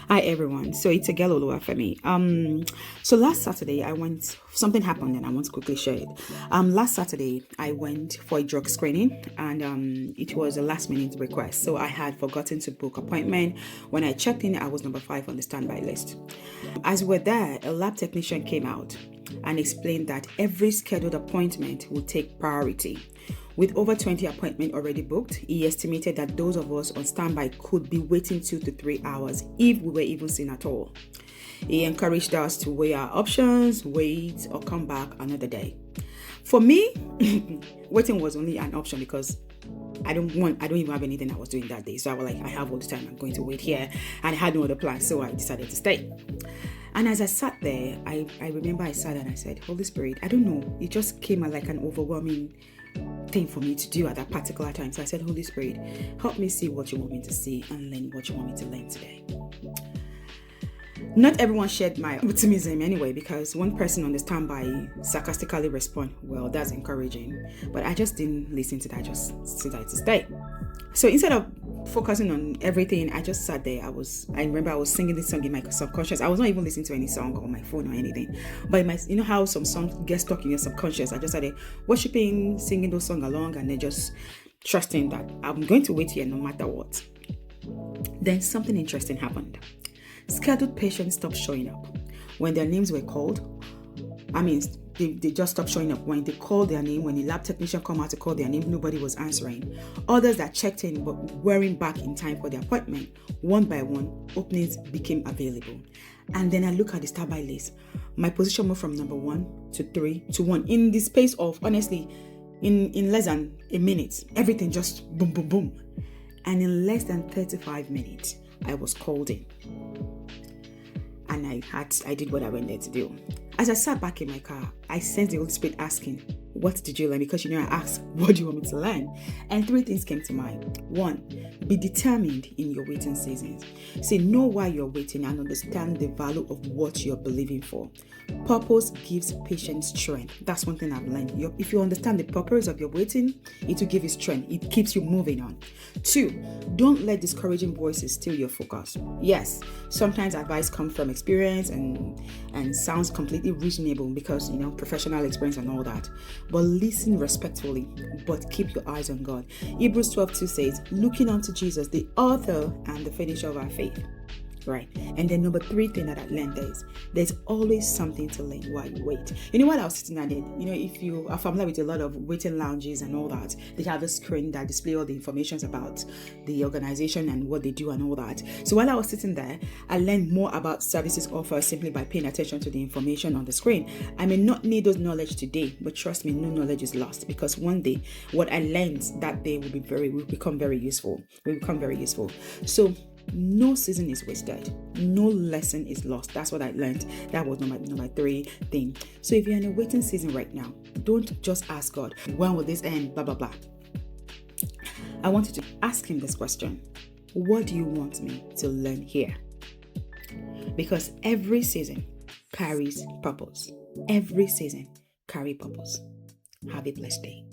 Hi everyone. So it's a girl Oluwafemi. So last Saturday something happened and I want to quickly share it. Last Saturday I went for a drug screening and it was a last minute request. So I had forgotten to book appointment. When I checked in, I was number 5 on the standby list. As we were there, a lab technician came out and explained that every scheduled appointment will take priority. With over 20 appointments already booked, he estimated that those of us on standby could be waiting 2 to 3 hours if we were even seen at all. He encouraged us to weigh our options, wait, or come back another day. For me, waiting was only an option because I don't even have anything I was doing that day. So I was like, I have all the time, I'm going to wait here. And I had no other plan, so I decided to stay. And as I sat there, I remember I sat and I said, Holy Spirit, I don't know, it just came like an overwhelming thing for me to do at that particular time. So I said, Holy Spirit, help me see what you want me to see and learn what you want me to learn today. Not everyone shared my optimism anyway, because one person on the standby sarcastically responded, well, that's encouraging. But I just didn't listen to that, I just decided to stay. So instead of focusing on everything, I just sat there. I remember I was singing this song in my subconscious. I was not even listening to any song on my phone or anything. But you know how some songs get stuck in your subconscious? I just started worshiping, singing those songs along, and then just trusting that I'm going to wait here no matter what. Then something interesting happened. Scheduled patients stopped showing up. When their names were called, they just stopped showing up. When they called their name, when the lab technician come out to call their name, nobody was answering. Others that checked in but weren't back in time for the appointment, one by one, openings became available. And then I look at the standby list. My position moved from number 1 to 3 to 1 in the space of, honestly, in less than a minute. Everything just boom, boom, boom. And in less than 35 minutes, I was called in. And I did what I went there to do. As I sat back in my car, I sensed the Holy Spirit asking, what did you learn? Because I asked, what do you want me to learn? And 3 things came to mind. 1, be determined in your waiting seasons. Say, know why you're waiting and understand the value of what you're believing for. Purpose gives patience strength. That's one thing I've learned. If you understand the purpose of your waiting, it will give you strength. It keeps you moving on. 2, don't let discouraging voices steal your focus. Yes, sometimes advice comes from experience and sounds completely reasonable because, professional experience and all that. But listen respectfully, but keep your eyes on God. Hebrews 12:2 says, looking unto Jesus, the author and the finisher of our faith. Right. And then number 3 thing that I learned is there's always something to learn while you wait. You know what I was sitting at it? If you are familiar with a lot of waiting lounges and all that, they have a screen that display all the information about the organization and what they do and all that. So while I was sitting there, I learned more about services offered simply by paying attention to the information on the screen. I may not need those knowledge today, but trust me, no knowledge is lost, because one day what I learned that day will become very useful. So no season is wasted. No lesson is lost. That's what I learned. That was number 3 thing. So if you're in a waiting season right now, don't just ask God, when will this end? Blah, blah, blah. I want you to ask him this question. What do you want me to learn here? Because every season carries purpose. Every season carries purpose. Have a blessed day.